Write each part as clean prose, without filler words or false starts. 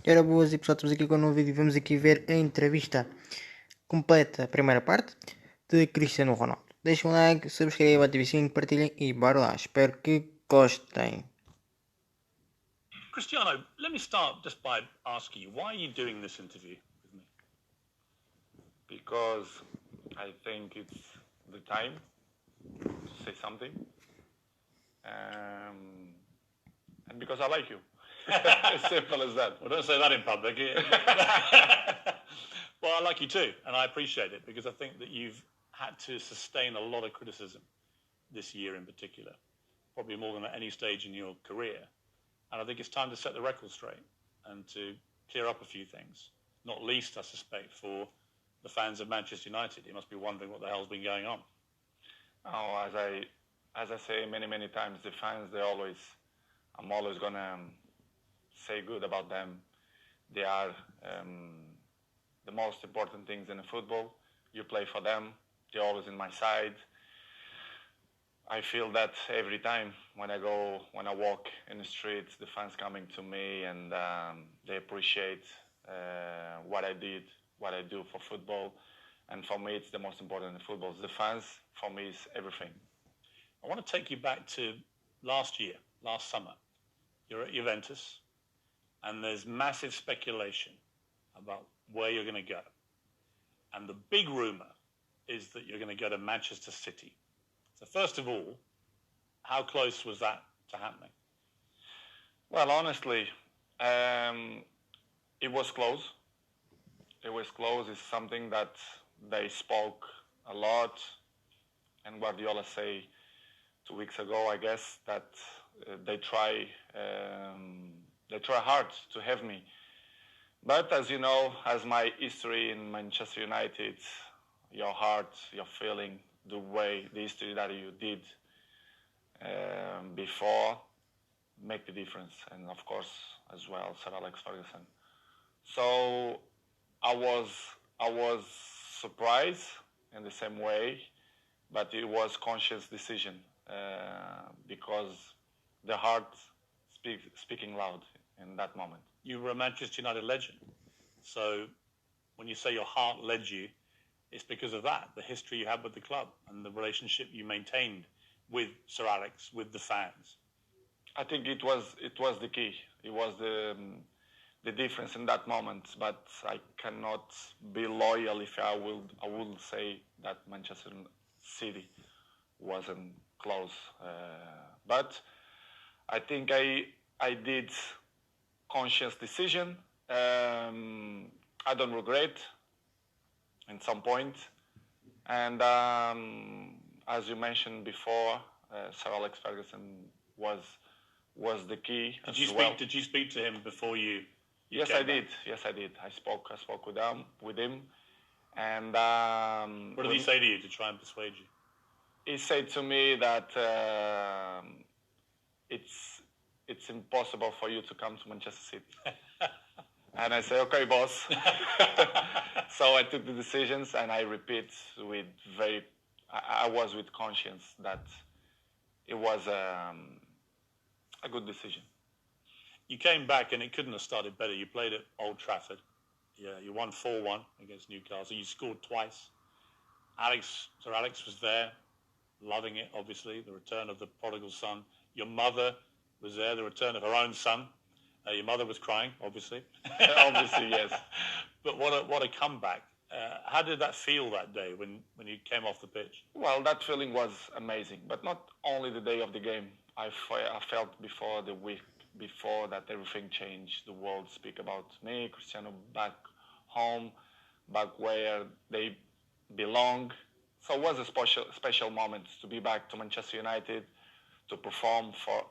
Ora boas e pessoal, estamos aqui com um novo vídeo e vamos aqui ver a entrevista completa, a primeira parte, de Cristiano Ronaldo. Deixem um like, subscrevam, ativem o sininho, partilhem e bora lá. Espero que gostem. Cristiano, let me start just by asking you, why are you doing this interview with me? Because I think it's the time to say something, and because I like you. As simple as that. Well, don't say that in public. Well, I like you too, and I appreciate it because I think that you've had to sustain a lot of criticism this year in particular, probably more than at any stage in your career. And I think it's time to set the record straight and to clear up a few things, not least, I suspect, for the fans of Manchester United. You must be wondering what the hell's been going on. Oh, as I say many times, the fans, I'm always gonna say good about them. They are the most important things in the football. You play for them. They're always in my side. I feel that every time when I walk in the streets, the fans coming to me and they appreciate what I do for football. And for me, it's the most important in football. The fans, for me, is everything. I want to take you back to last summer. You're at Juventus, and there's massive speculation about where you're going to go. And the big rumour is that you're going to go to Manchester City. So first of all, how close was that to happening? Well, honestly, it was close. It was close. It's something that they spoke a lot, and Guardiola say 2 weeks ago, I guess, that they try hard to have me. But as you know, as my history in Manchester United, your heart, your feeling, the history that you did before make the difference. And of course, as well, Sir Alex Ferguson. So I was surprised in the same way, but it was conscious decision because the heart speaking loud in that moment. You were a Manchester United legend. So when you say your heart led you, it's because of that, the history you had with the club and the relationship you maintained with Sir Alex, with the fans. I think it was the key. It was the difference in that moment. But I cannot be loyal if I will say that Manchester City wasn't close. But I think I did conscious decision. I don't regret in some point. And as you mentioned before, Sir Alex Ferguson was the key. Did you speak to him before you? Yes, I did. Yes, I did. I spoke with him, and what did he say to you to try and persuade you? He said to me that it's impossible for you to come to Manchester City. And I say, okay, boss. So I took the decisions, and I repeat I was with conscience that it was a good decision. You came back, and it couldn't have started better. You played at Old Trafford. Yeah, you won 4-1 against Newcastle. You scored twice. Sir Alex was there, loving it, obviously, the return of the prodigal son. Your mother was there, the return of her own son. Your mother was crying, obviously. Obviously, yes. But what a comeback. How did that feel that day when you came off the pitch? Well, that feeling was amazing. But not only the day of the game. I felt before the week before that everything changed. The world speak about me, Cristiano, back home, back where they belong. So it was a special moment to be back to Manchester United, to perform for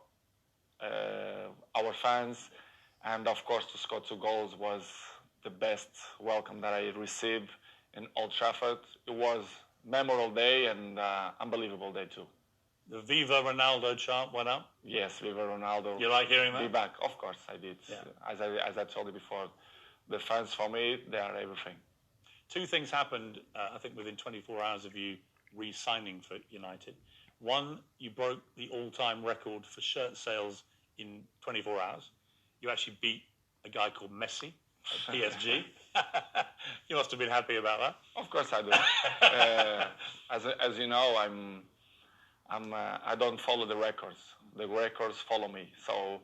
our fans, and of course to score 2 goals was the best welcome that I received in Old Trafford. It was a memorable day and unbelievable day too. The Viva Ronaldo chant went up? Yes, Viva Ronaldo. You like hearing that? Be back, of course I did. Yeah. As I told you before, the fans for me, they are everything. 2 things happened, I think, within 24 hours of you re-signing for United. One, you broke the all-time record for shirt sales in 24 hours. You actually beat a guy called Messi at PSG. You must have been happy about that. Of course I do. As you know, I don't follow the records. The records follow me. So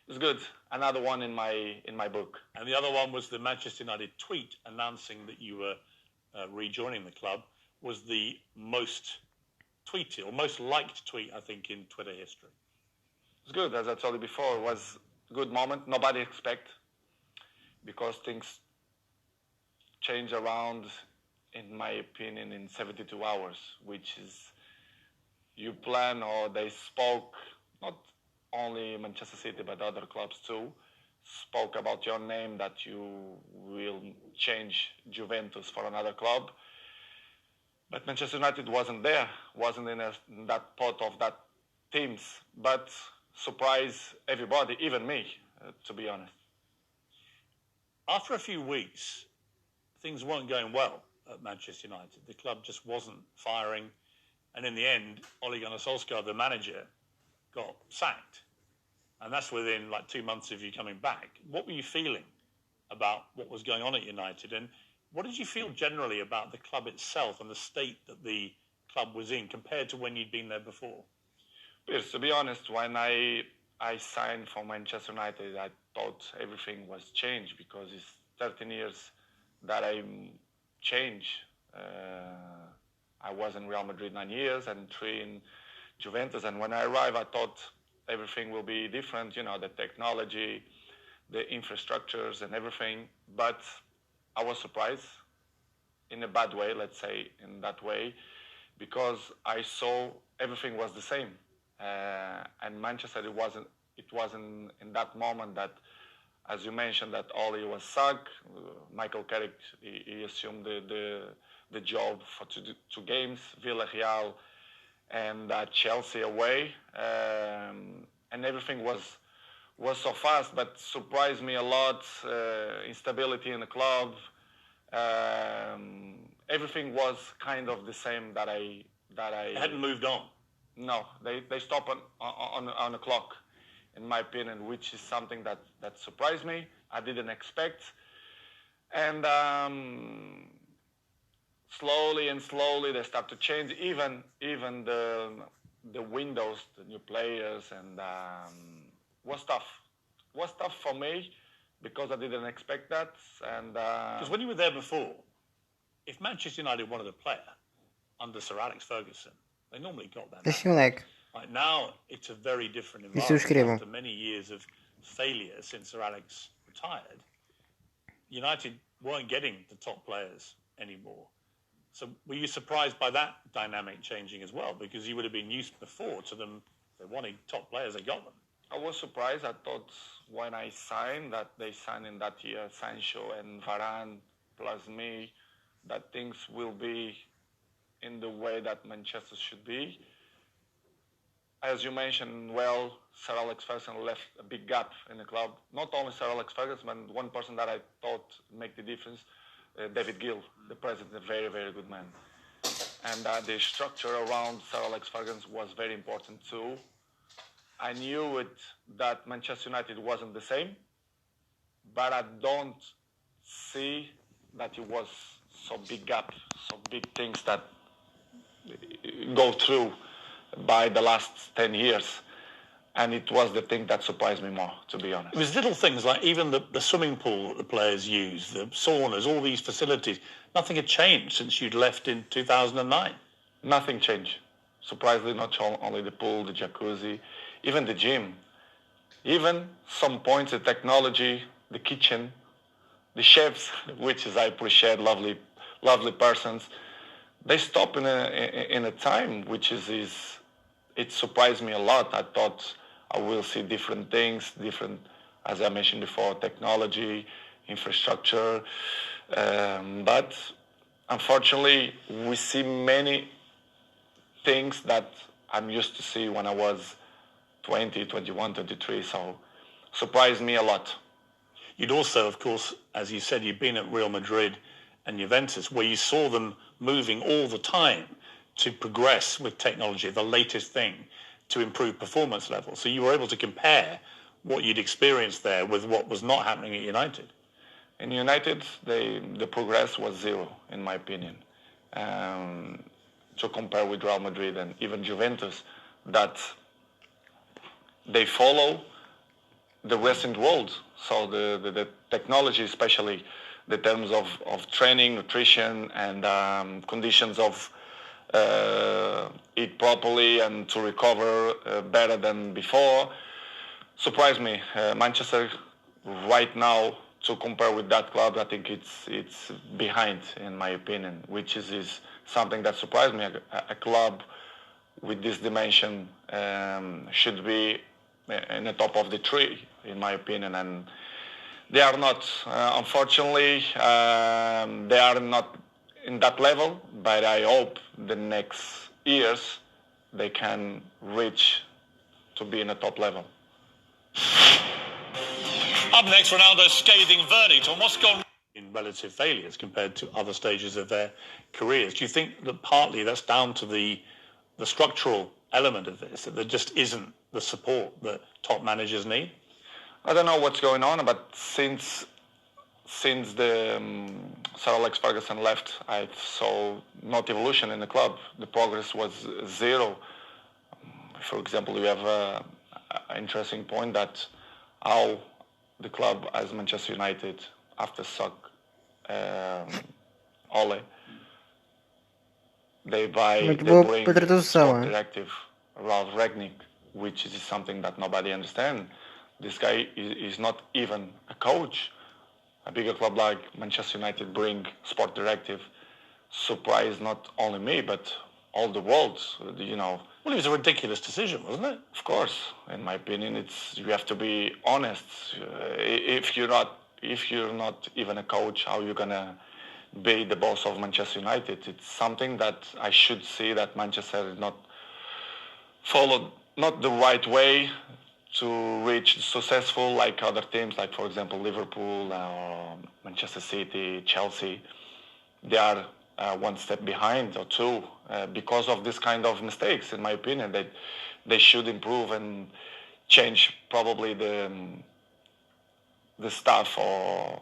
it's good. Another one in my book. And the other one was the Manchester United tweet announcing that you were rejoining the club. Was the most tweeted or most liked tweet, I think, in Twitter history. It's good. As I told you before, it was a good moment. Nobody expect, because things change around, in my opinion, in 72 hours, which is you plan, or they spoke, not only Manchester City but other clubs too, spoke about your name, that you will change Juventus for another club. But Manchester United wasn't there, wasn't in that pot of that teams, but surprised everybody, even me, to be honest. After a few weeks, things weren't going well at Manchester United. The club just wasn't firing. And in the end, Ole Gunnar Solskjaer, the manager, got sacked. And that's within like 2 months of you coming back. What were you feeling about what was going on at United? And what did you feel generally about the club itself and the state that the club was in compared to when you'd been there before? Piers, to be honest, when I signed for Manchester United, I thought everything was changed, because it's 13 years that I changed. I was in Real Madrid 9 years and 3 in Juventus. And when I arrived, I thought everything will be different, you know, the technology, the infrastructures and everything. But I was surprised in a bad way, let's say in that way, because I saw everything was the same. And Manchester, it wasn't in that moment that, as you mentioned, that Oli was sacked. Michael Carrick, he assumed the job for two games, Villarreal and Chelsea away, and everything was so fast, but surprised me a lot. Instability in the club. Everything was kind of the same that I It hadn't moved on. No, they stopped on the clock, in my opinion, which is something that surprised me. I didn't expect. And slowly they start to change. Even the windows, the new players, and was tough. Was tough for me because I didn't expect that. And because when you were there before, if Manchester United wanted a player under Sir Alex Ferguson, they normally got that. Deixa um like. Right now, it's a very different E subscrevam. environment. After many years of failure since Sir Alex retired, United weren't getting the top players anymore. So were you surprised by that dynamic changing as well? Because you would have been used before to them, if they wanted top players, they got them. I was surprised. I thought when I signed, that they signed in that year, Sancho and Varane plus me, that things will be in the way that Manchester should be. As you mentioned, well, Sir Alex Ferguson left a big gap in the club. Not only Sir Alex Ferguson, but one person that I thought made the difference, David Gill, the president, a very, very good man. And the structure around Sir Alex Ferguson was very important too. I knew that Manchester United wasn't the same, but I don't see that it was so big gap, so big things that go through by the last 10 years. And it was the thing that surprised me more, to be honest. It was little things like even the swimming pool that the players use, the saunas, all these facilities. Nothing had changed since you'd left in 2009. Nothing changed. Surprisingly, not only the pool, the jacuzzi, even the gym. Even some points, the technology, the kitchen, the chefs, which is I appreciate, lovely persons. They stop in a time which is it surprised me a lot. I thought I will see different things, as I mentioned before, technology, infrastructure, but unfortunately we see many things that I'm used to see when I was 20, 21, 23, so surprised me a lot. You'd also, of course, as you said, you'd been at Real Madrid and Juventus, where you saw them moving all the time to progress with technology, the latest thing, to improve performance levels. So you were able to compare what you'd experienced there with what was not happening at United. In United, the progress was zero, in my opinion. To compare with Real Madrid and even Juventus, that they follow the recent world. So the technology, especially the terms of training, nutrition, and conditions of eat properly and to recover better than before, surprised me. Manchester right now, to compare with that club, I think it's behind, in my opinion, which is something that surprised me. A club with this dimension should be in the top of the tree, in my opinion, and they are not. Unfortunately, they are not in that level, but I hope the next years they can reach to be in the top level. Up next, Ronaldo's scathing verdict on what's gone in relative failures compared to other stages of their careers. Do you think that partly that's down to the structural element of this, that there just isn't the support that top managers need? I don't know what's going on, but since the Sir Alex Ferguson left, I saw not evolution in the club. The progress was zero. For example, you have an interesting point that how the club as Manchester United, after Ole, they bring sport directive Ralph Ragnick, which is something that nobody understands. This guy is not even a coach. A bigger club like Manchester United bring sport directive. Surprised not only me, but all the world, you know. Well, it was a ridiculous decision, wasn't it? Of course, in my opinion, you have to be honest. If you're not even a coach, how are you gonna be the boss of Manchester United? It's something that I should see that Manchester is not followed not the right way to reach successful like other teams, like for example Liverpool or Manchester City, Chelsea. They are one step behind or two because of this kind of mistakes. In my opinion, they should improve and change probably the staff or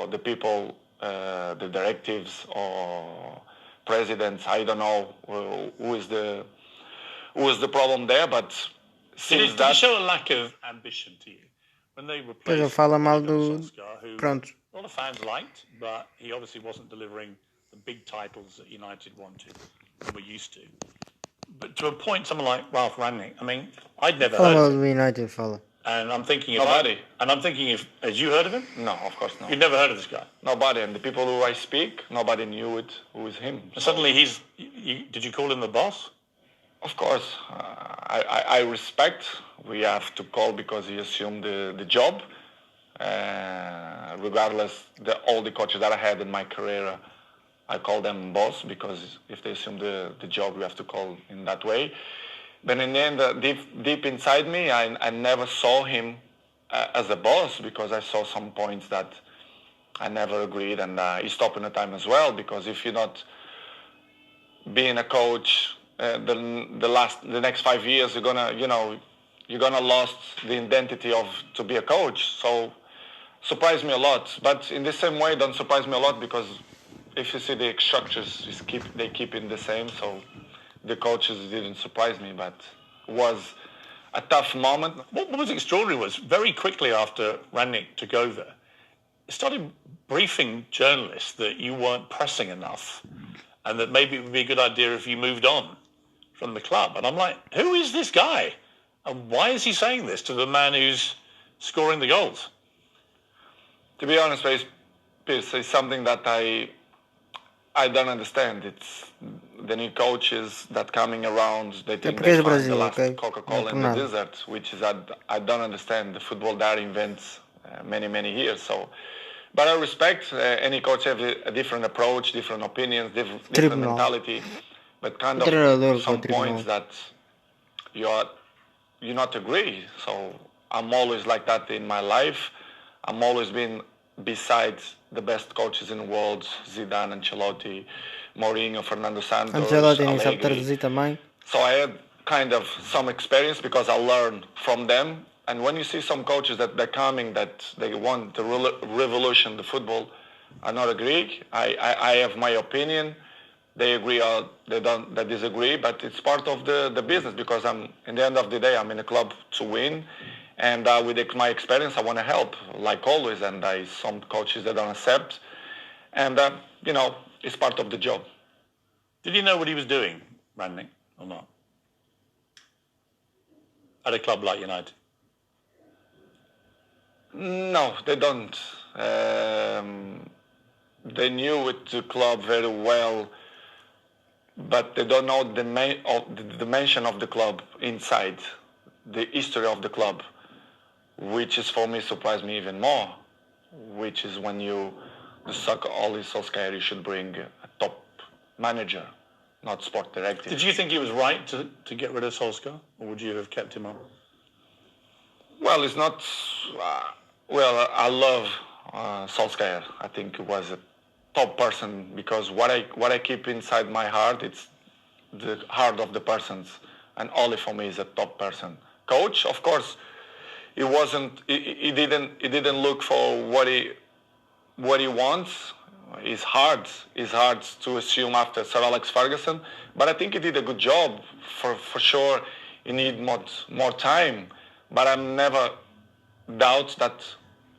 the people, the directives or presidents. I don't know who is the problem there, but since did it show a lack of ambition to you when they replaced Solskjaer, who a lot of fans liked, but he obviously wasn't delivering the big titles that United wanted and were used to. But to appoint someone like Ralph Rangnick, I mean, I'd never heard of him. United follow. And I'm thinking nobody. Had you heard of him? No, of course not. You'd never heard of this guy? Nobody. And the people who I speak, nobody knew it. Who is him? And suddenly did you call him the boss? Of course. I respect. We have to call because he assumed the job. Regardless, all the coaches that I had in my career, I call them boss because if they assume the job, we have to call in that way. But in the end, deep inside me, I never saw him as a boss because I saw some points that I never agreed, and he stopped in the time as well. Because if you're not being a coach, the next 5 years, you're gonna lost the identity of to be a coach. So surprised me a lot. But in the same way, don't surprise me a lot because if you see the structures, they keep it the same. So the coaches didn't surprise me, but was a tough moment. What was extraordinary was very quickly after Rangnick took over, he started briefing journalists that you weren't pressing enough and that maybe it would be a good idea if you moved on from the club. And I'm like, who is this guy? And why is he saying this to the man who's scoring the goals? To be honest, Pierce, it's something that I don't understand. It's the new coaches that coming around. They think they find the last Coca-Cola in the desert, which is I don't understand. The football that invents many years. So, but I respect any coach have a different approach, different opinions, different mentality. But kind of some points that you not agree. So I'm always like that in my life. I'm always been besides the best coaches in the world, Zidane, Ancelotti, Mourinho, Fernando Santos, Allegri. So I had kind of some experience because I learned from them. And when you see some coaches that they're coming, that they want the revolution, the football, I not agree. I have my opinion. They agree or they disagree, but it's part of the business because in the end of the day, I'm in a club to win. And with my experience, I want to help, like always. And some coaches that don't accept. And, it's part of the job. Did you know what he was doing, Rangnick, or not? At a club like United? No, they don't. They knew the club very well, but they don't know the dimension of the club inside, the history of the club, which is for me surprised me even more, which is when the soccer, Oli Solskjaer should bring a top manager, not sport director. Did you think it was right to get rid of Solskjaer, or would you have kept him on? Well, it's not. I love Solskjaer. I think he was a top person because what I keep inside my heart, it's the heart of the persons, and Oli for me is a top person. Coach, of course, he wasn't. He didn't look for what he wants. It's hard to assume after Sir Alex Ferguson, but I think he did a good job. For sure, he need more time. But I never doubt that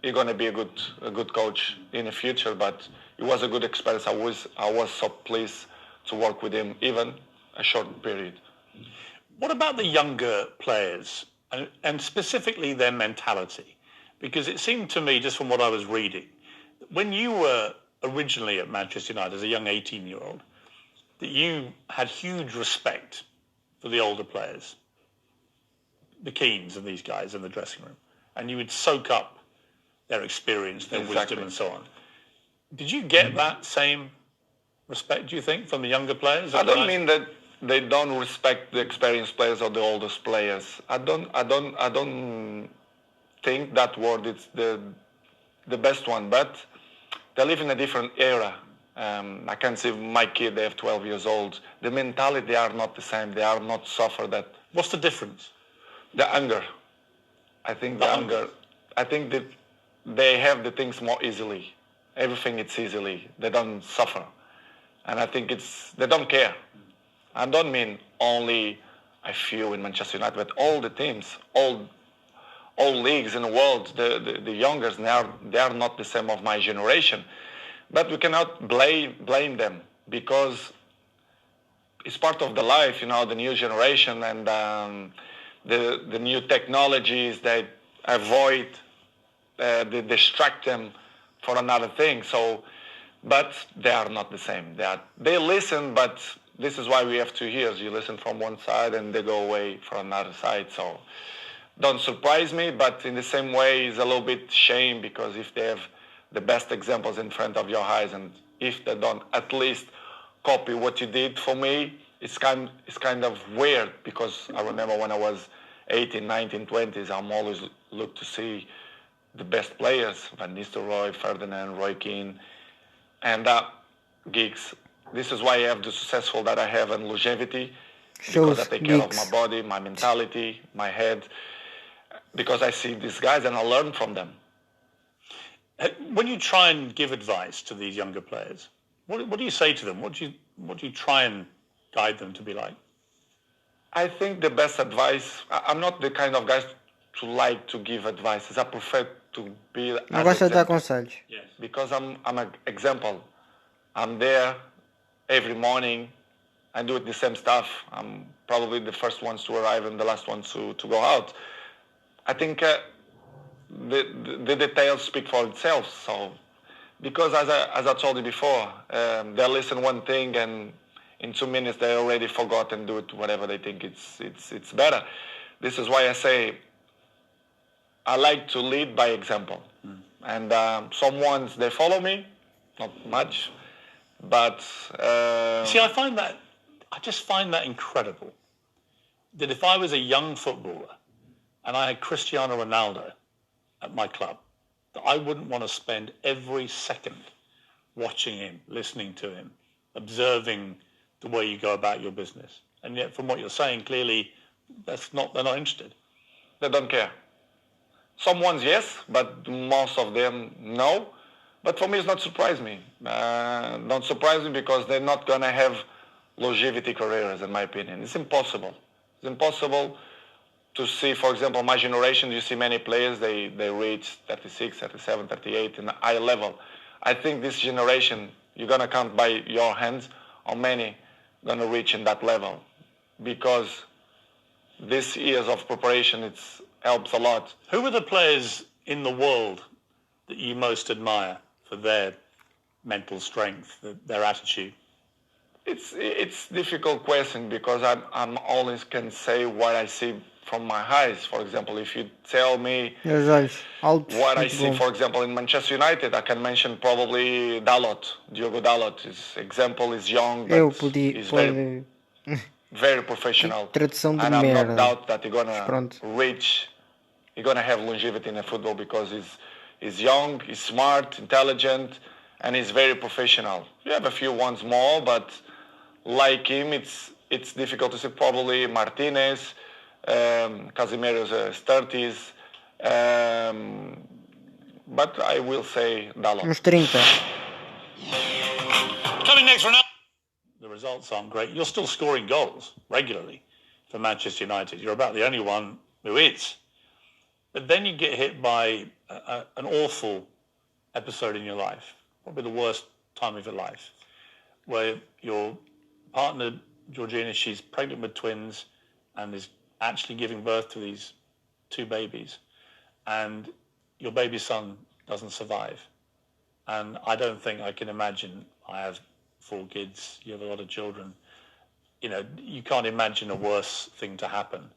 he's going to be a good coach in the future. But it was a good experience. I was so pleased to work with him, even a short period. What about the younger players, and specifically their mentality? Because it seemed to me, just from what I was reading, when you were originally at Manchester United as a young 18-year-old, that you had huge respect for the older players, the Keanes and these guys in the dressing room, and you would soak up their experience, their wisdom and so on. Did you get that same respect, do you think, from the younger players? I don't mean that they don't respect the experienced players or the oldest players. I don't think that word is the best one, but they live in a different era. I can see my kid, they have 12 years old. The mentality, they are not the same. They are not suffer that. What's the difference? The anger. I think the anger. I think that they have the things more easily. Everything it's easily. They don't suffer. And I think they don't care. I don't mean only a few in Manchester United, but all the teams, all leagues in the world, the youngers, they are not the same of my generation. But we cannot blame them because it's part of the life, the new generation and the new technologies that avoid, they distract them for another thing. So, but they are not the same. They listen, but this is why we have 2 years. You listen from one side and they go away from another side. So don't surprise me, but in the same way, it's a little bit shame because if they have the best examples in front of your eyes and if they don't at least copy what you did for me, it's kind of weird because I remember when I was 18, 19, 20s, I'm always look to see the best players, Van Nistelrooy, Ferdinand, Roy Keane, and Giggs. This is why I have the successful that I have and longevity, because I take care of my body, my mentality, my head, because I see these guys and I learn from them. When you try and give advice to these younger players, what do you say to them? What do you try and guide them to be like? I think the best advice, I'm not the kind of guy to like to give advices. I prefer to be Não gosta de dar conselhos. Yes. Because I'm an example. I'm there every morning. I do the same stuff. I'm probably the first ones to arrive and the last ones to go out. I think the details speak for itself. So, because as I told you before, they listen one thing and in 2 minutes they already forgot and do it whatever they think it's better. This is why I say I like to lead by example. And some ones they follow me, not much, but see, I just find that incredible. That if I was a young footballer and I had Cristiano Ronaldo at my club, that I wouldn't want to spend every second watching him, listening to him, observing the way you go about your business. And yet, from what you're saying, clearly, they're not interested. They don't care. Some ones yes, but most of them no. But for me, it's not surprise me. Don't surprise me because they're not gonna have longevity careers, in my opinion. It's impossible. It's impossible to see, for example, my generation, you see many players, they reach 36, 37, 38 in a high level. I think this generation, you're going to count by your hands how many going to reach in that level. Because these years of preparation, it helps a lot. Who are the players in the world that you most admire for their mental strength, their attitude? It's difficult question because I'm always can say what I see from my eyes. For example, if you tell me Meus olhos, altos, what I muito see, bom. for example, in Manchester United, I can mention probably Dalot, Diogo Dalot. His example is young, Eu but podia, he's pode, very professional. tradução de And I'm not merda. doubt that he's Mas gonna pronto. reach, he's gonna have longevity in the football because he's young, he's smart, intelligent, and he's very professional. You have a few ones more, but like him, it's difficult to say. Probably Martinez, Casemiro's 30s, but I will say Dalot. Uns 30. Coming next for the results aren't great. You're still scoring goals regularly for Manchester United. You're about the only one who is. But then you get hit by an awful episode in your life, probably the worst time of your life, where your partner, Georgina, she's pregnant with twins and is actually giving birth to these two babies. And your baby son doesn't survive. And I don't think I can imagine. I have 4 kids. You have a lot of children. You know, you can't imagine a worse thing to happen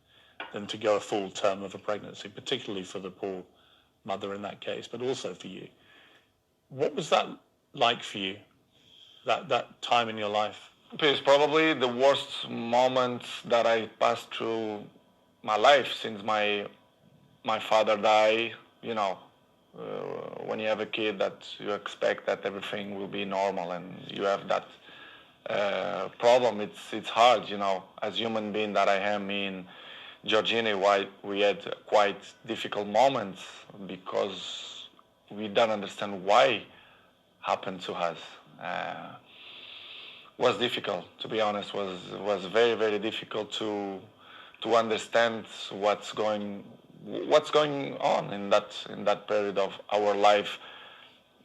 than to go a full term of a pregnancy, particularly for the poor mother in that case, but also for you. What was that like for you, that time in your life? It's probably the worst moment that I passed through my life since my father died. You know, when you have a kid, that you expect that everything will be normal, and you have that problem. It's hard, you know. As human being that I am, me and Georgina, we had quite difficult moments because we don't understand why happened to us. Was difficult, to be honest. Was very, very difficult to understand what's going on in that period of our life.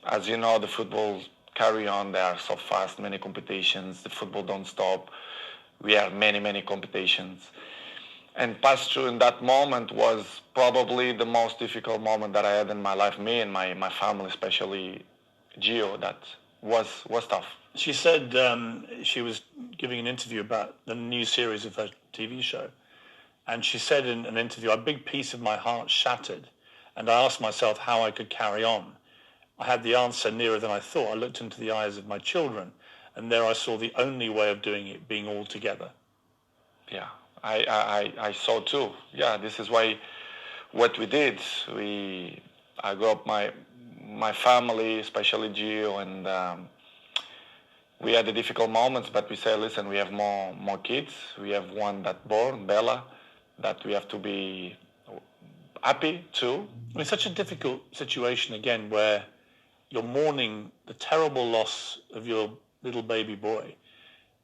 As you know, the football carry on. There are so fast, many competitions. The football don't stop. We have many competitions. And pass through in that moment was probably the most difficult moment that I had in my life. Me and my family, especially Gio, that was tough. She said she was giving an interview about the new series of her TV show. And she said in an interview, a big piece of my heart shattered. And I asked myself how I could carry on. I had the answer nearer than I thought. I looked into the eyes of my children, and there I saw the only way of doing it being all together. Yeah, I saw too. Yeah, this is why what we did. I grew up my family, especially Gio, and we had the difficult moments, but we say, listen, we have more kids. We have one that born, Bella, that we have to be happy too. It's such a difficult situation again where you're mourning the terrible loss of your little baby boy,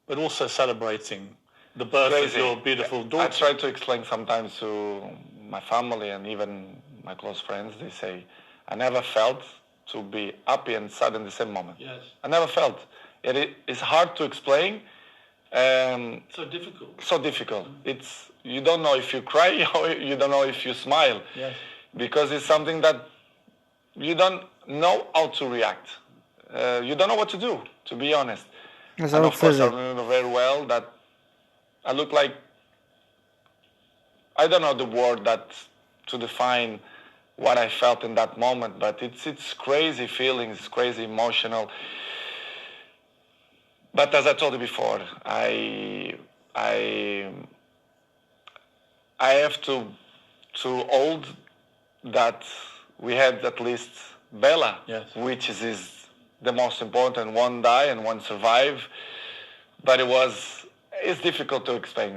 but also celebrating the birth of your beautiful daughter. I try to explain sometimes to my family and even my close friends. They say, I never felt to be happy and sad in the same moment. Yes. I never felt. It's hard to explain. So difficult. So difficult. It's, you don't know if you cry or you don't know if you smile. Yes. Because it's something that you don't know how to react. You don't know what to do, to be honest. Mas And há o of que course, I fazer. remember very well that I look like, I don't know the word that to define what I felt in that moment, but it's crazy feelings, it's crazy emotional. But as I told you before, I have to hold that we had at least Bella, yes, which is the most important. One die and one survive, but it's difficult to explain.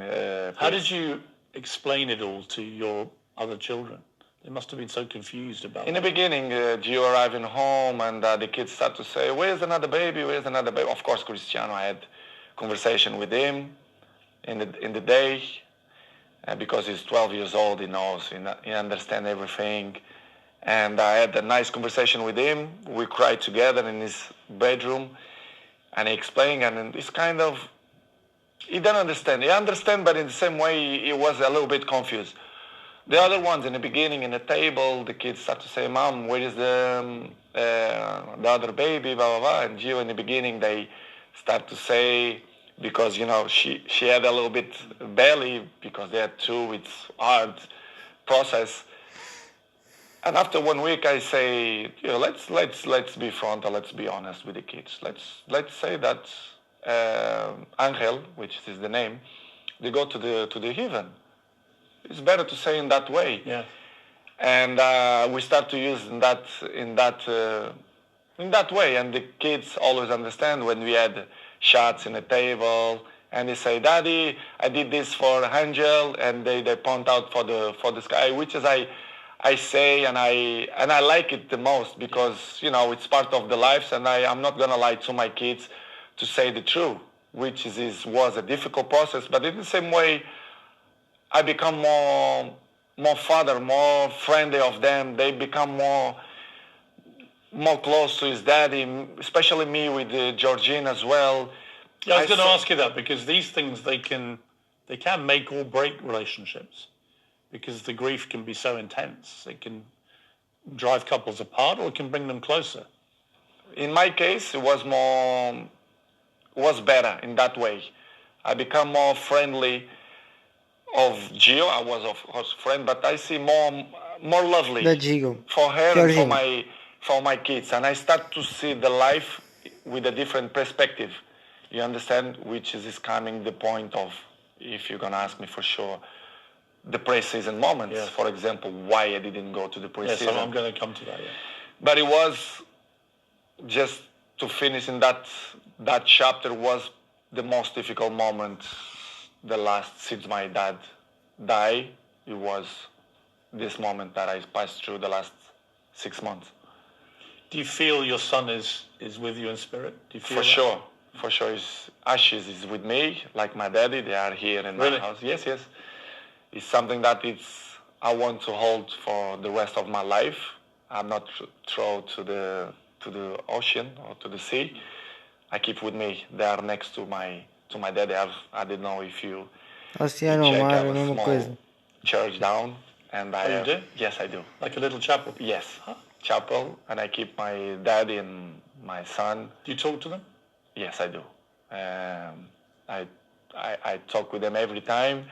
How did you explain it all to your other children? They must have been so confused about In the it. beginning, Gio arriving home and the kids start to say, "Where's another baby? Where's another baby?" Of course, Cristiano, I had conversation with him in the day because he's 12 years old. He knows, he understands everything. And I had a nice conversation with him. We cried together in his bedroom, and he explained, and it's kind of, he didn't understand. He understand, but in the same way, he was a little bit confused. The other ones in the beginning, in the table, the kids start to say, "Mom, where is the other baby?" Blah blah blah. And Gio, in the beginning, they start to say, because she had a little bit belly because they had two. It's hard process. And after 1 week, I say, let's be frontal, let's be honest with the kids. Let's say that Angel, which is the name, they go to the heaven. It's better to say in that way. Yeah. And we start to use in that way. And the kids always understand when we had shots in the table, and they say, "Daddy, I did this for Angel," and they point out for the sky, which is I say, and I like it the most because it's part of the lives, and I'm not gonna lie to my kids to say the truth, which was a difficult process. But in the same way, I become more father, more friendly of them. They become more close to his daddy, especially me with Georgine as well. Yeah, I was going to ask you that because these things they can make or break relationships because the grief can be so intense. It can drive couples apart or it can bring them closer. In my case, it was better in that way. I become more friendly of Gio. I was of course friend, but I see more lovely for her and for my kids, and I start to see the life with a different perspective. You understand? Which is coming the point of, if you're gonna ask me for sure, the pre-season moments. Yes. For example, why I didn't go to the pre-season. Yes, I'm going to come to that. Yeah. But it was just to finish in that chapter was the most difficult moment. The last since my dad died, it was this moment that I passed through the last 6 months. Do you feel your son is with you in spirit? Do you feel For sure. His ashes is with me, like my daddy. They are here in my house. Yes. It's something that I want to hold for the rest of my life. I'm not thrown to the ocean or to the sea. I keep with me. They are next to my daddy. I don't know if you check. I have a small church down, and you do? Yes, I do. Like a little chapel. Yes, chapel, and I keep my daddy and my son. Do you talk to them? Yes, I do. I talk with them every time,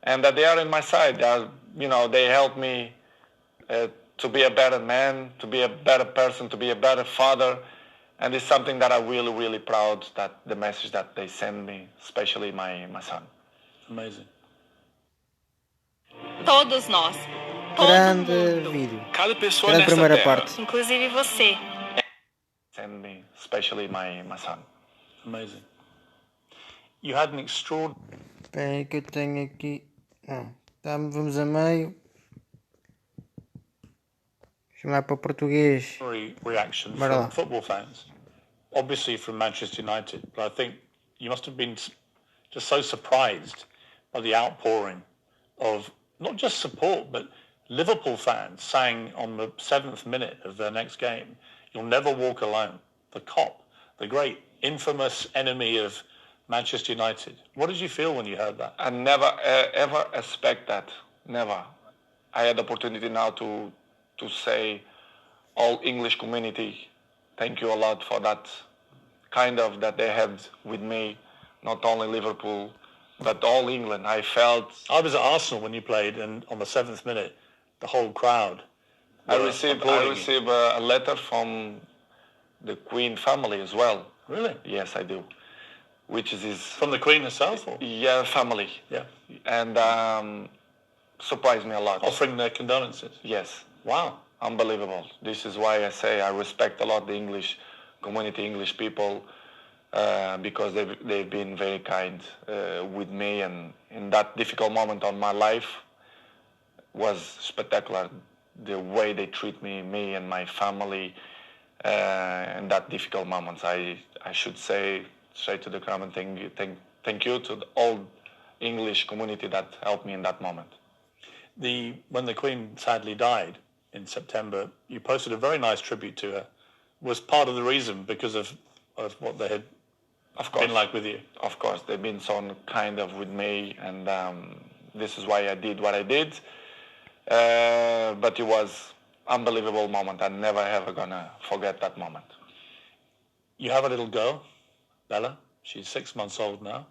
and that they are in my side. They help me to be a better man, to be a better person, to be a better father, and it's something that I'm really, really proud that the message that they send me, especially my son. Amazing. Todos nós. Grande vídeo. Cada pessoa Grande nessa primeira terra. parte. Inclusive você. Send me, especially my son. Amazing. You had an extraordinary... Espera aí que eu tenho aqui... vamos a meio. Chamar para português. reaction from football fans. Obviously from Manchester United. But I think you must have been just so surprised by the outpouring of not just support, but Liverpool fans sang on the 7th minute of their next game, "You'll never walk alone." The cop, the great infamous enemy of Manchester United. What did you feel when you heard that? I never ever expect that. Never. I had the opportunity now to say, all English community, thank you a lot for that kind of that they had with me, not only Liverpool, but all England. I was at Arsenal when you played, and on the 7th minute, the whole crowd. I received a letter from the Queen family as well. Really? Yes, I do. Which is from the Queen herself? Or? Yeah, family. Yeah. And surprised me a lot. Offering their condolences? Yes. Wow. Unbelievable. This is why I say I respect a lot the English community, English people, because they've been very kind with me, and in that difficult moment of my life was spectacular. the way they treat me and my family in that difficult moments. I should say straight to the crowd and thank you to the all English community that helped me in that moment. When the Queen sadly died in September, you posted a very nice tribute to her. Was part of the reason because of what they had been like with you? Of course, they've been so kind of with me, and this is why I did what I did. But it was unbelievable moment. I'm never ever gonna forget that moment. You have a little girl, Bella. She's 6 months old now.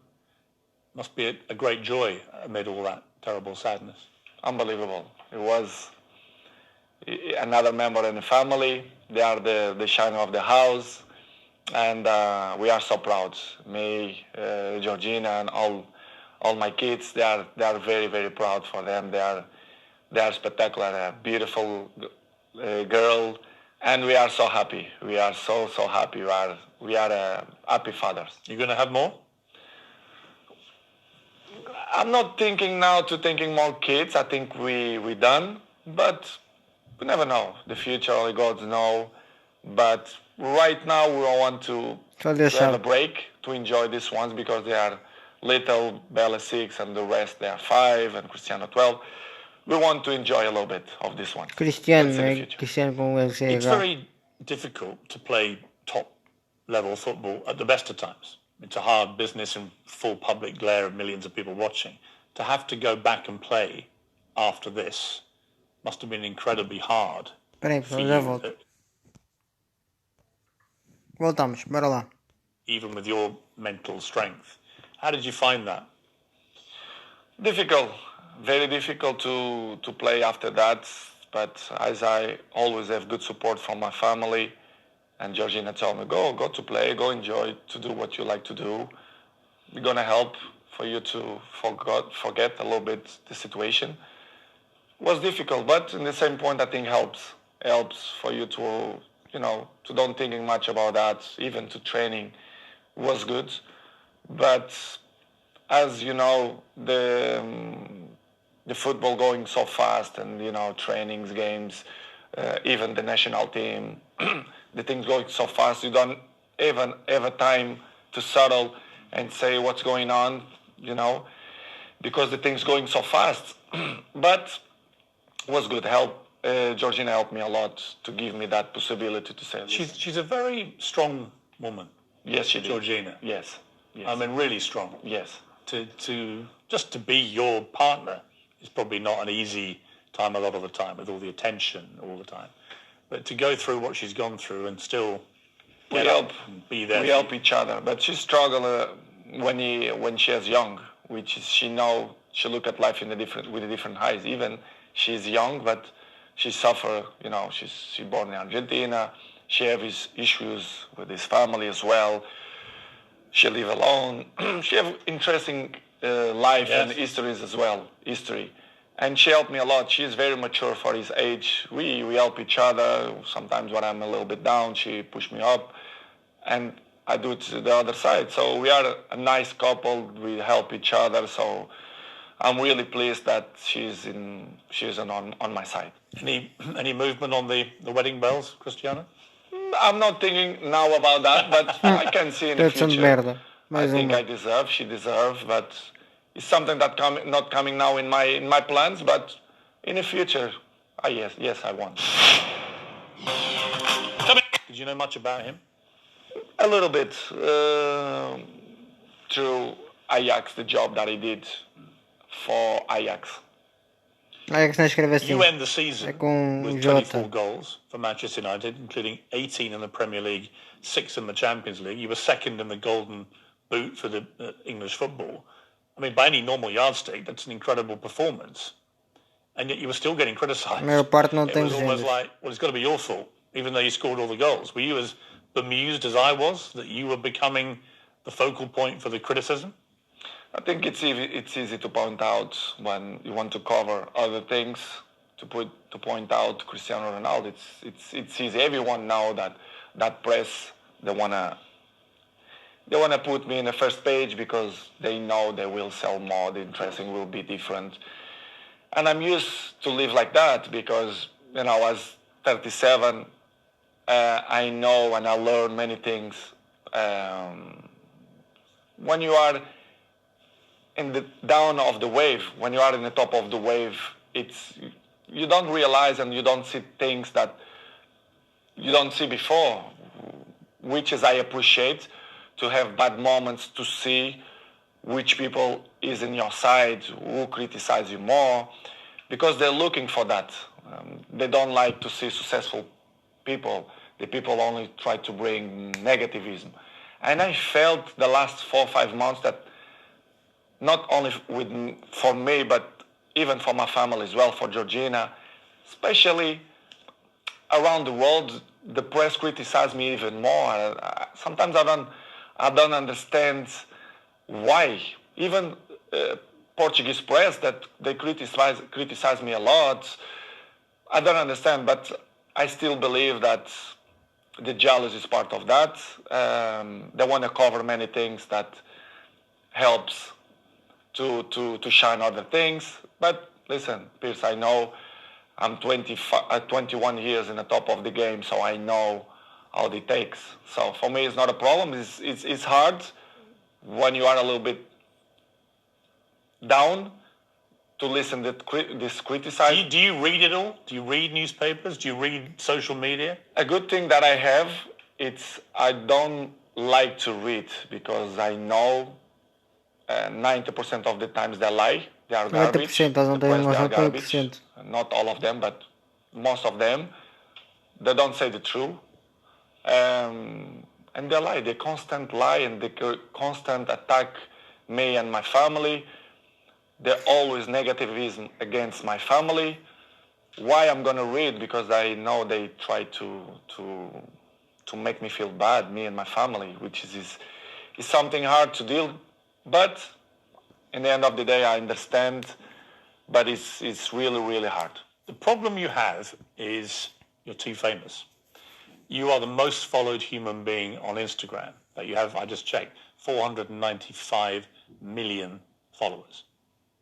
Must be a great joy amid all that terrible sadness. Unbelievable. It was another member in the family. They are the shine of the house, and we are so proud. Me, Georgina, and all my kids. They are very, very proud for them. They are spectacular. A beautiful girl, and we are so happy. We are so happy. We are happy fathers. You're going to have more? I'm not thinking more kids. I think we done, but we never know. The future, only God knows. But right now, we want to have a break to enjoy these ones because they are little. Bella 6 and the rest they are 5 and Cristiano 12. We want to enjoy a little bit of this one. Cristiano com o CH. It's very difficult to play top level football at the best of times. It's a hard business in full public glare of millions of people watching. To have to go back and play after this must have been incredibly hard. Peraí, já volto. Voltamos, bora lá. Even with your mental strength. How did you find that? Difficult. Very difficult to play after that. But as I always have good support from my family, and Georgina told me, go to play, go enjoy, to do what you like to do. We're going to help for you to forget a little bit the situation. It was difficult, but in the same point, I think helps for you to don't thinking much about that, even to training was good. But as you know, the football going so fast and, trainings, games, even the national team, the things going so fast, you don't even have a time to settle and say what's going on, because the things going so fast. But it was good. Georgina helped me a lot to give me that possibility to say. She's a very strong woman. Yes, she did. Georgina. Yes. I mean, really strong. Yes. To be your partner is probably not an easy time a lot of the time, with all the attention all the time. But to go through what she's gone through and still get up and be there. We help each other. But she struggled when she was young, which is she look at life with a different eyes. Even she's young, but she suffer. She's born in Argentina. She has issues with his family as well. She live alone. She have interesting life and histories as well. And she helped me a lot. She's very mature for his age. We help each other. Sometimes when I'm a little bit down, she push me up. And I do it to the other side. So we are a nice couple. We help each other. So I'm really pleased that she's on my side. Any movement on the wedding bells, Cristiano? I'm not thinking now about that, but I can see in the future. I think she deserves, but it's something that not coming now in my plans, but in the future, yes, I want. Did you know much about him? A little bit through Ajax, the job that he did for Ajax. You end the season with 24 goals for Manchester United, including 18 in the Premier League, 6 in the Champions League. You were second in the Golden Boot for the English football. I mean, by any normal yardstick, that's an incredible performance. And yet you were still getting criticised. It was almost like, well, it's got to be your fault, even though you scored all the goals. Were you as bemused as I was that you were becoming the focal point for the criticism? I think it's easy to point out when you want to cover other things, to point out Cristiano Ronaldo. It's easy. Everyone know that press, they wanna put me in the first page because they know they will sell more, the dressing will be different. And I'm used to live like that because I was 37, I know and I learned many things. When you are in the down of the wave, when you are in the top of the wave, you don't realize and you don't see things that you don't see before, which is I appreciate to have bad moments to see which people is in your side, who criticize you more, because they're looking for that. They don't like to see successful people. The people only try to bring negativism. And I felt the last 4 or 5 months that not only for me, but even for my family as well, for Georgina, especially around the world, the press criticize me even more. Sometimes I don't understand why. Even Portuguese press that they criticize me a lot. I don't understand, but I still believe that the jealousy is part of that. They want to cover many things that helps to shine other things. But listen, Pierce, I know I'm 21 years in the top of the game, so I know how it takes. So for me, it's not a problem. It's hard when you are a little bit down to listen to this criticism. Do you read it all? Do you read newspapers? Do you read social media? A good thing that I have, I don't like to read because I know 90% of the times they lie. They are garbage. 90% eles não The têm press, they noção are de garbage. 100%. Not all of them, but most of them. They don't say the truth. And they lie. They constant lie and they constant attack me and my family. They're always negativism against my family. Why I'm gonna read? Because I know they try to make me feel bad, me and my family, which is something hard to deal. But in the end of the day, I understand. But it's really, really hard. The problem you have is you're too famous. You are the most followed human being on Instagram. That you have, I just checked, 495 million followers.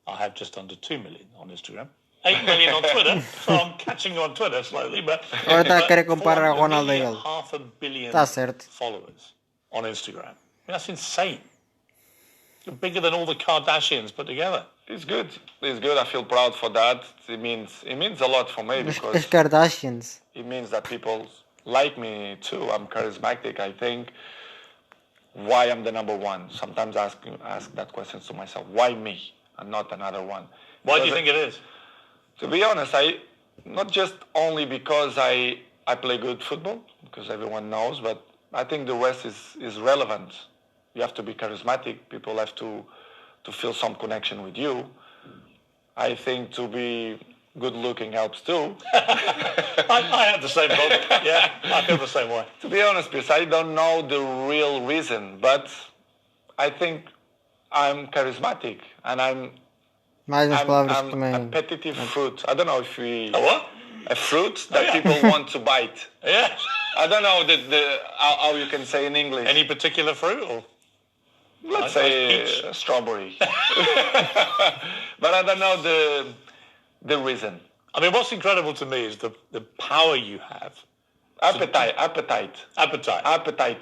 I have just under 2 million on Instagram. 8 million on Twitter, so I'm catching you on Twitter slowly, but... Agora está a querer comparar a Ronaldo a ele. Half a billion Está certo. followers on Instagram. That's insane. You're bigger than all the Kardashians put together. It's good. It's good. I feel proud for that. It means a lot for me because As Kardashians. it means that people like me too. I'm charismatic. I think why I'm the number one. Sometimes I ask that question to myself. Why me and not another one? Why do you think it is? To be honest, not just only because I play good football, because everyone knows, but I think the rest is relevant. You have to be charismatic. People have to feel some connection with you. I think to be good looking helps too. I have the same problem. Yeah, I feel the same way. To be honest, Chris, I don't know the real reason, but I think I'm charismatic and I'm Mais umas palavras a também. competitive fruit. I don't know if we... A what? A fruit that people want to bite. Yeah. I don't know how you can say in English. Any particular fruit? Or? Let's say strawberry. But I don't know the reason. I mean, what's incredible to me is the power you have. Appetite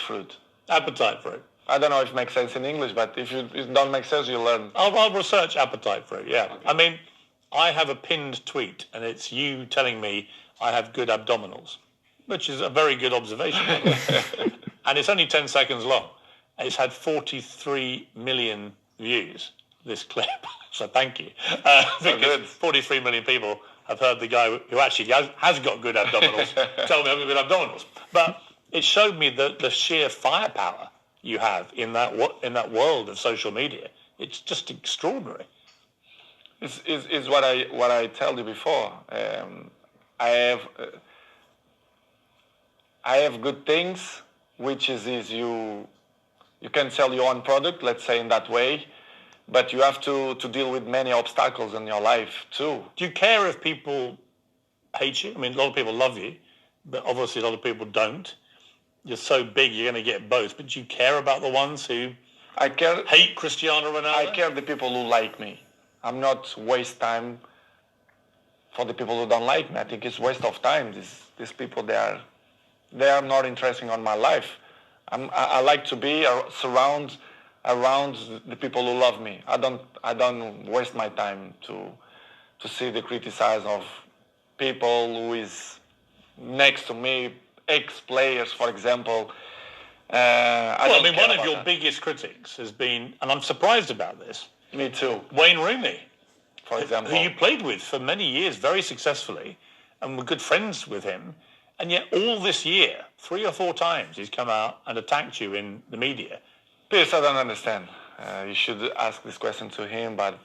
fruit. Appetite fruit. I don't know if it makes sense in English, but if it don't make sense, you learn. I'll research appetite fruit, yeah. Okay. I mean, I have a pinned tweet, and it's you telling me I have good abdominals, which is a very good observation. And it's only 10 seconds long. It's had 43 million views, this clip. So thank you. Because 43 million people have heard the guy who actually has got good abdominals tell me I've got good abdominals. But it showed me the sheer firepower you have in that world of social media. It's just extraordinary. It's what I told you before. I have good things, which is you can sell your own product, let's say in that way, but you have to deal with many obstacles in your life too. Do you care if people hate you? I mean, a lot of people love you, but obviously a lot of people don't. You're so big, you're going to get both. But do you care about the ones who hate Cristiano Ronaldo? I care the people who like me. I'm not waste time for the people who don't like me, I think it's waste of time. These people, they are not interesting on my life. I like to be around the people who love me. I don't waste my time to see the criticism of people who is next to me, ex-players, for example. One of your biggest critics has been, and I'm surprised about this. Me too. Wayne Rooney, for example, who you played with for many years very successfully, and were good friends with him. And yet all this year, 3 or 4 times, he's come out and attacked you in the media. Pierce, I don't understand. You should ask this question to him, but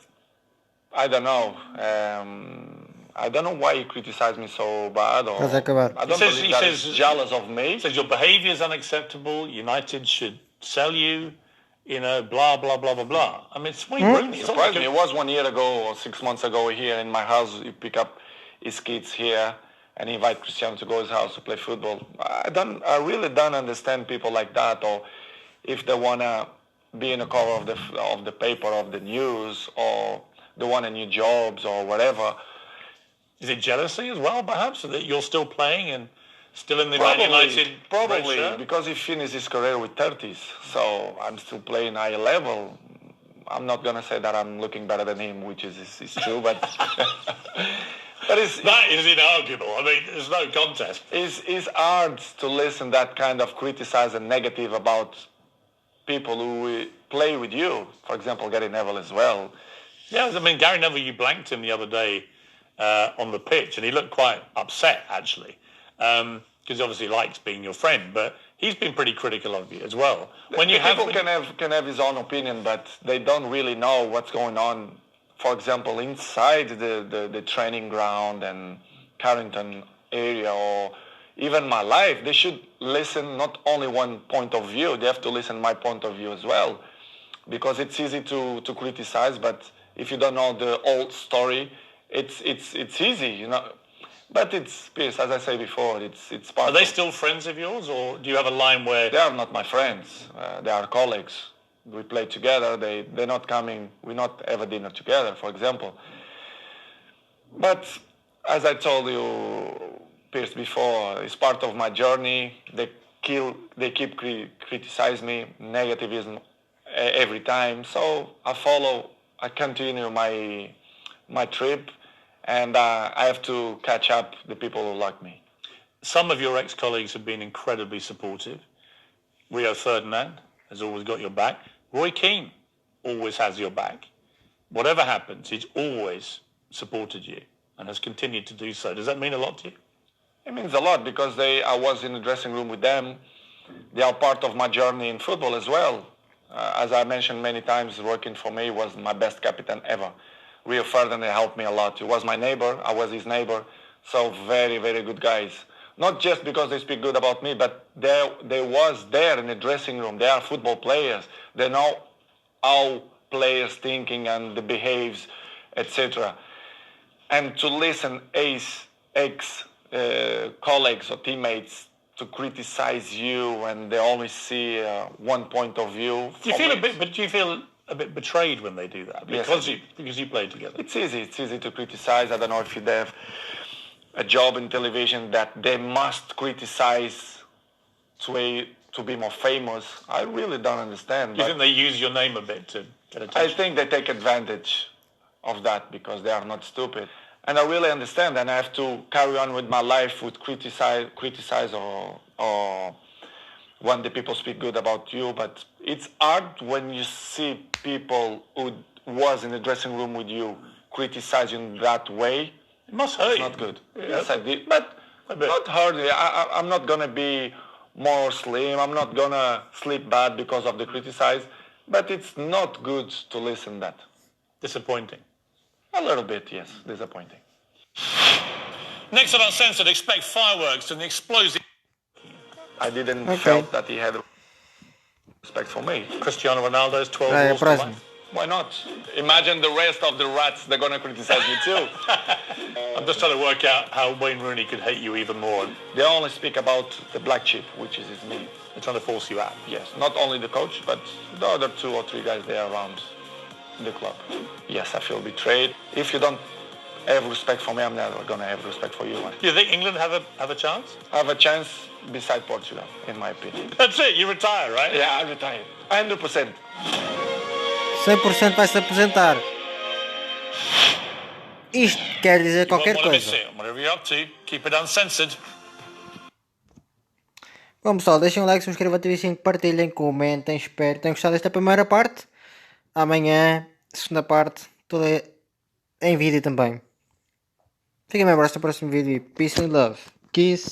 I don't know. I don't know why he criticized me so bad. Or I don't believe that he's jealous of me. He says your behaviour is unacceptable. United should sell you. Blah, blah, blah, blah, blah. I mean, it's Wayne Rooney. Surprised me. It was 1 year ago or 6 months ago here in my house. You pick up his kids here and invite Cristiano to go to his house to play football. I really don't understand people like that, or if they wanna be in the cover of the paper, of the news, or they want a new jobs or whatever. Is it jealousy as well, perhaps, that you're still playing and still in the Man United? Probably, because he finished his career with 30s, so I'm still playing high level. I'm not gonna say that I'm looking better than him, which is true, but. But that is inarguable. I mean, there's no contest. It's hard to listen that kind of criticize and negative about people who play with you. For example, Gary Neville as well. Yeah, I mean, Gary Neville, you blanked him the other day on the pitch, and he looked quite upset, actually, because he obviously likes being your friend, but he's been pretty critical of you as well. People can have his own opinion, but they don't really know what's going on. For example, inside the training ground and Carrington area, or even my life, they should listen not only one point of view, they have to listen my point of view as well. Because it's easy to criticize, but if you don't know the old story, it's easy, But it's, Pierce, as I say before, it's part Are they still friends of yours, or do you have a line where... They are not my friends. They are colleagues. We play together. They're not coming. We not have a dinner together, for example. But as I told you, Pierce, before, it's part of my journey. They keep criticize me, negativism every time. So I continue my trip, and I have to catch up the people who like me. Some of your ex-colleagues have been incredibly supportive. Rio Ferdinand has always got your back. Roy Keane always has your back. Whatever happens, he's always supported you and has continued to do so. Does that mean a lot to you? It means a lot because I was in the dressing room with them. They are part of my journey in football as well. As I mentioned many times, working for me was my best captain ever. Rio Ferdinand helped me a lot. He was my neighbor. I was his neighbor. So very, very good guys. Not just because they speak good about me, but they was there in the dressing room. They are football players. They know how players thinking and the behaves, etc. And to listen ex-colleagues or teammates to criticize you and they only see one point of view. Do you feel a bit betrayed when they do that? Because you played together. It's easy to criticize. I don't know if you have a job in television that they must criticize to be more famous. I really don't understand. Do you think they use your name a bit to get attention? I think they take advantage of that because they are not stupid. And I really understand, and I have to carry on with my life with criticize or when the people speak good about you. But it's hard when you see people who was in the dressing room with you criticizing that way. It must hurt you. It's not good. Yes, I did. But not hurt. I'm not going to be more slim. I'm not going to sleep bad because of the criticize. But it's not good to listen that. Disappointing. A little bit, yes. Disappointing. Next on Uncensored, expect fireworks and the explosive... I didn't felt that he had respect for me. Cristiano Ronaldo's 12 goals to life. Why not? Imagine the rest of the rats, they're going to criticize me too. I'm just trying to work out how Wayne Rooney could hate you even more. They only speak about the black sheep, which is me. They're trying to force you out. Yes, not only the coach, but the other 2 or 3 guys there around the club. Yes, I feel betrayed. If you don't have respect for me, I'm never gonna have respect for you. Do you think England have a chance? I have a chance beside Portugal, in my opinion. That's it. You retire, right? Yeah, I retire. 100%. 100% vai se aposentar. Isto quer dizer qualquer What am I coisa. saying? Whatever you're up to, keep it uncensored. Bom pessoal, deixem um like, subscrevam, ativem o sininho, partilhem, comentem, espero que tenham gostado desta primeira parte. Amanhã, segunda parte, toda em vídeo também. Fiquem bem, abraço no próximo vídeo. Peace and love. Kiss.